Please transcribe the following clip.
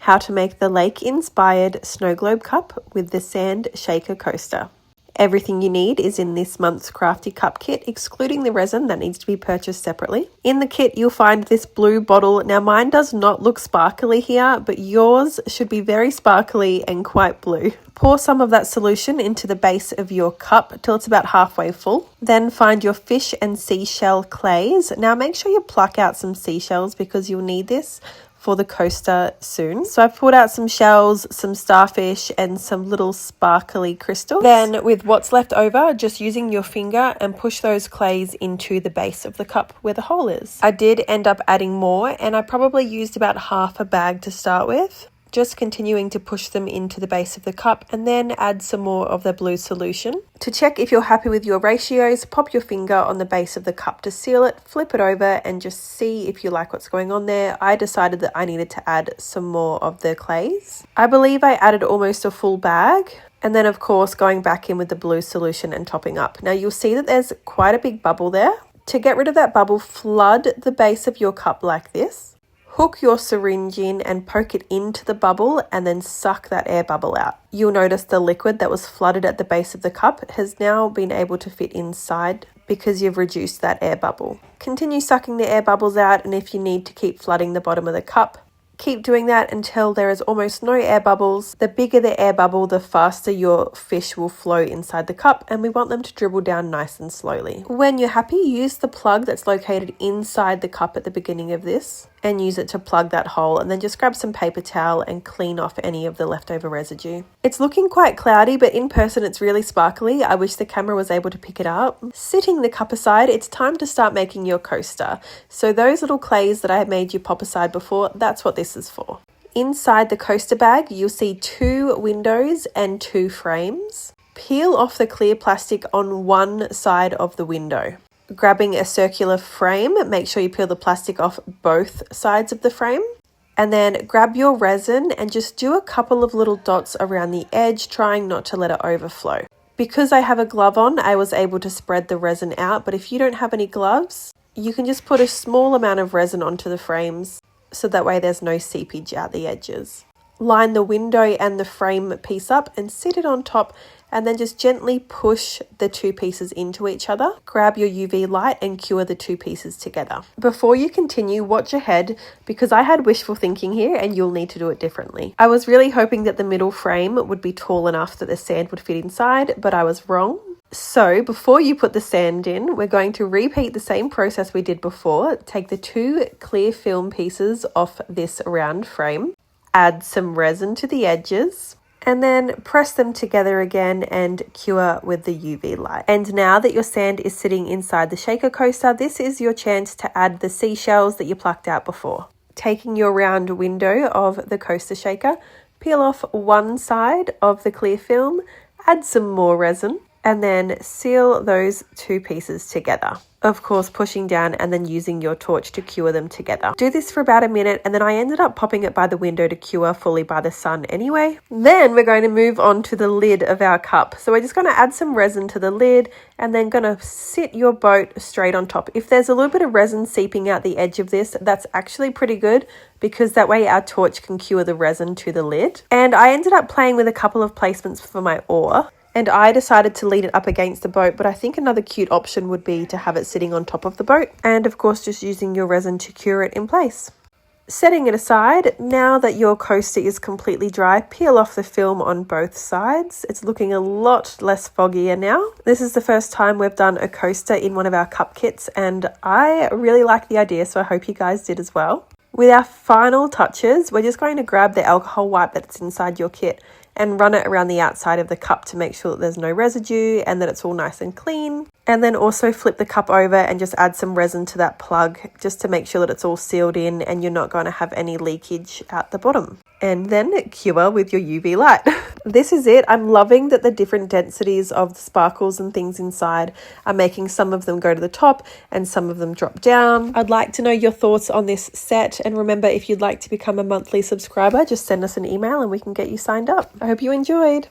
how to make the lake-inspired snow globe cup with the sand shaker coaster. Everything you need is in this month's Crafty Cup kit, excluding the resin that needs to be purchased separately. In the kit, you'll find this blue bottle. Now, mine does not look sparkly here, but yours should be very sparkly and quite blue. Pour some of that solution into the base of your cup till it's about halfway full. Then find your fish and seashell clays. Now, make sure you pluck out some seashells because you'll need this for the coaster soon. So I've pulled out some shells, some starfish, and some little sparkly crystals. Then with what's left over, just using your finger and push those clays into the base of the cup where the hole is. I did end up adding more, and I probably used about half a bag to start with. Just continuing to push them into the base of the cup and then add some more of the blue solution. To check if you're happy with your ratios, pop your finger on the base of the cup to seal it, flip it over and just see if you like what's going on there. I decided that I needed to add some more of the clays. I believe I added almost a full bag. And then of course going back in with the blue solution and topping up. Now you'll see that there's quite a big bubble there. To get rid of that bubble, flood the base of your cup like this. Hook your syringe in and poke it into the bubble and then suck that air bubble out. You'll notice the liquid that was flooded at the base of the cup has now been able to fit inside because you've reduced that air bubble. Continue sucking the air bubbles out, and if you need to keep flooding the bottom of the cup, keep doing that until there is almost no air bubbles. The bigger the air bubble, the faster your fish will flow inside the cup, and we want them to dribble down nice and slowly. When you're happy, use the plug that's located inside the cup at the beginning of this and use it to plug that hole, and then just grab some paper towel and clean off any of the leftover residue. It's looking quite cloudy, but in person it's really sparkly. I wish the camera was able to pick it up. Setting the cup aside, it's time to start making your coaster. So those little clays that I had made you pop aside before, that's what this is for. Inside the coaster bag, you'll see 2 windows and 2 frames. Peel off the clear plastic on one side of the window. Grabbing a circular frame, make sure you peel the plastic off both sides of the frame. And then grab your resin and just do a couple of little dots around the edge, trying not to let it overflow. Because I have a glove on, I was able to spread the resin out, but if you don't have any gloves, you can just put a small amount of resin onto the frames, so that way there's no seepage out the edges. Line the window and the frame piece up and sit it on top, and then just gently push the 2 pieces into each other. Grab your UV light and cure the 2 pieces together. Before you continue, watch ahead, because I had wishful thinking here and you'll need to do it differently. I was really hoping that the middle frame would be tall enough that the sand would fit inside, but I was wrong. So before you put the sand in, we're going to repeat the same process we did before. Take the 2 clear film pieces off this round frame, add some resin to the edges, and then press them together again and cure with the UV light. And now that your sand is sitting inside the shaker coaster, this is your chance to add the seashells that you plucked out before. Taking your round window of the coaster shaker, peel off one side of the clear film, add some more resin, and then seal those 2 pieces together. Of course, pushing down and then using your torch to cure them together. Do this for about a minute, and then I ended up popping it by the window to cure fully by the sun anyway. Then we're going to move on to the lid of our cup. So we're just going to add some resin to the lid and then going to sit your boat straight on top. If there's a little bit of resin seeping out the edge of this, that's actually pretty good, because that way our torch can cure the resin to the lid. And I ended up playing with a couple of placements for my oar. And I decided to lean it up against the boat, but I think another cute option would be to have it sitting on top of the boat. And of course, just using your resin to cure it in place. Setting it aside, now that your coaster is completely dry, peel off the film on both sides. It's looking a lot less foggier now. This is the first time we've done a coaster in one of our cup kits, and I really like the idea, so I hope you guys did as well. With our final touches, we're just going to grab the alcohol wipe that's inside your kit and run it around the outside of the cup to make sure that there's no residue and that it's all nice and clean. And then also flip the cup over and just add some resin to that plug just to make sure that it's all sealed in and you're not going to have any leakage out the bottom. And then cure with your UV light. This is it. I'm loving that the different densities of the sparkles and things inside are making some of them go to the top and some of them drop down. I'd like to know your thoughts on this set. And remember, if you'd like to become a monthly subscriber, just send us an email and we can get you signed up. I hope you enjoyed.